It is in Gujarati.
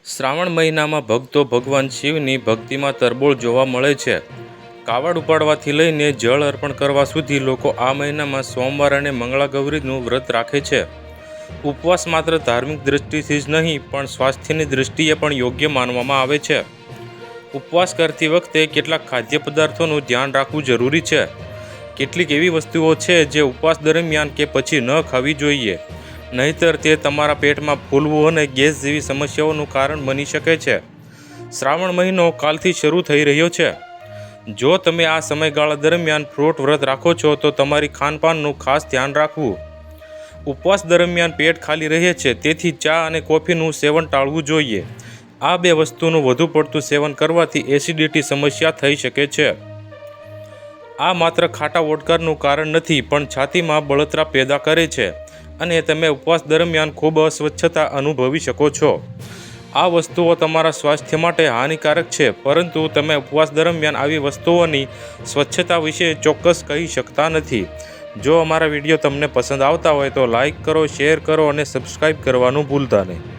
શ્રાવણ મહિનામાં ભક્તો ભગવાન શિવની ભક્તિમાં તરબોળ જોવા મળે છે. કાવડ ઉપાડવાથી લઈને જળ અર્પણ કરવા સુધી લોકો આ મહિનામાં સોમવાર અને મંગળાગૌરીનું વ્રત રાખે છે. ઉપવાસ માત્ર ધાર્મિક દૃષ્ટિથી જ નહીં પણ સ્વાસ્થ્યની દૃષ્ટિએ પણ યોગ્ય માનવામાં આવે છે. ઉપવાસ કરતી વખતે કેટલાક ખાદ્ય પદાર્થોનું ધ્યાન રાખવું જરૂરી છે. કેટલીક એવી વસ્તુઓ છે જે ઉપવાસ દરમિયાન કે પછી ન ખાવી જોઈએ, નહીંતર તે તમારા પેટમાં ફૂલવું અને ગેસ જેવી સમસ્યાઓનું કારણ બની શકે છે. શ્રાવણ મહિનો કાલથી શરૂ થઈ રહ્યો છે. જો તમે આ સમયગાળા દરમિયાન ફ્રૂટ વ્રત રાખો છો તો તમારી ખાનપાનનું ખાસ ધ્યાન રાખવું. ઉપવાસ દરમિયાન પેટ ખાલી રહે છે, તેથી ચા અને કોફીનું સેવન ટાળવું જોઈએ. આ બે વસ્તુનું વધુ પડતું સેવન કરવાથી એસિડિટી સમસ્યા થઈ શકે છે. આ માત્ર ખાટા વોડકાનું કારણ નથી પણ છાતીમાં બળતરા પેદા કરે છે અને તમે ઉપવાસ દરમિયાન ખૂબ અસ્વચ્છતા અનુભવી શકો છો. આ વસ્તુઓ તમારા સ્વાસ્થ્ય માટે હાનિકારક છે, પરંતુ તમે ઉપવાસ દરમિયાન આવી વસ્તુઓની સ્વચ્છતા વિશે ચોક્કસ કહી શકતા નથી. જો અમારા વિડીયો તમને પસંદ આવતા હોય તો લાઈક કરો, શેર કરો અને સબસ્ક્રાઈબ કરવાનું ભૂલતા નહીં.